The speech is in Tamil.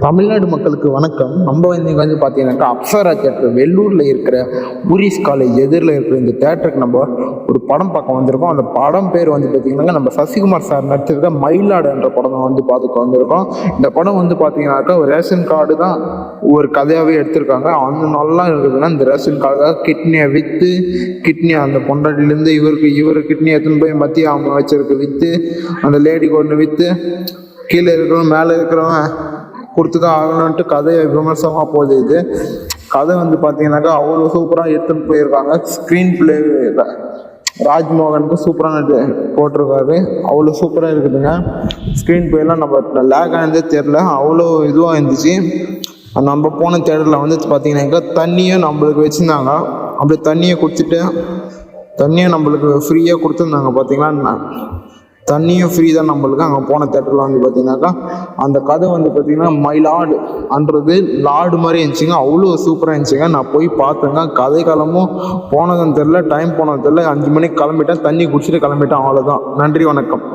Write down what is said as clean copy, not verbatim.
தமிழ்நாடு மக்களுக்கு வணக்கம். நம்ம இன்னைக்கு பார்த்தீங்கன்னாக்கா அப்சரா தேட்டர் வெள்ளூரில் இருக்கிற ஊரிஸ் காலேஜ் எதிரில் இருக்கிற இந்த தேட்டருக்கு நம்ம ஒரு படம் பார்க்க வந்திருக்கோம். அந்த படம் பேர் பார்த்தீங்கன்னா நம்ம சசிகுமார் சார் நடிச்சிருக்க மயிலாடு என்ற படம் பார்த்துக்க வந்திருக்கோம். இந்த படம் பார்த்தீங்கன்னாக்கா ஒரு ரேஷன் கார்டு தான் ஒரு கதையாகவே எடுத்திருக்காங்க. அந்த நல்லா இருக்குதுன்னா இந்த ரேஷன் கார்டாக கிட்னியை விற்று கிட்னி அந்த பொண்டாட்டிலேருந்து இவர் கிட்னி எடுத்துன்னு போய் மத்திய அவங்க வச்சிருக்கு விற்று அந்த லேடிக்கு ஒன்று விற்று கீழே இருக்கிறவன் மேலே இருக்கிறவன் கொடுத்துதான் ஆகணுன்ட்டு கதையை விமர்சனமாக போகுது. இது கதை பார்த்தீங்கன்னாக்கா அவ்வளோ சூப்பராக எடுத்துன்னு போயிருக்காங்க. ஸ்க்ரீன் பிளே ராஜ்மோகனுக்கு சூப்பரான போட்டிருக்காரு. அவ்வளோ சூப்பராக இருக்குதுங்க. ஸ்க்ரீன் பிளேலாம் நம்ம லேக் ஆனதே தெரில, அவ்வளோ இதுவாக இருந்துச்சு. நம்ம போன தேட்டரில் பார்த்தீங்கன்னாக்கா தண்ணியும் நம்மளுக்கு வச்சுருந்தாங்க. அப்படியே தண்ணியை குடிச்சிட்டு தண்ணியை நம்மளுக்கு ஃப்ரீயாக கொடுத்துருந்தாங்க. பார்த்தீங்கன்னா தண்ணியும் ஃப்ரீ தான் நம்மளுக்கு. அங்கே போன தேட்டரில் பார்த்தீங்கன்னாக்கா அந்த கதை பார்த்தீங்கன்னா மயிலாடு அன்றது லாடு மாதிரி இருந்துச்சுங்க. அவ்வளோ சூப்பராக இருந்துச்சுங்க. நான் போய் பார்த்தேங்க. கதை காலமும் போனதுன்னு தெரில, டைம் போனது தெரில. 5 மணிக்கு கிளம்பிட்டேன், தண்ணி குடிச்சிட்டு கிளம்பிட்டேன். அவ்வளோதான். நன்றி, வணக்கம்.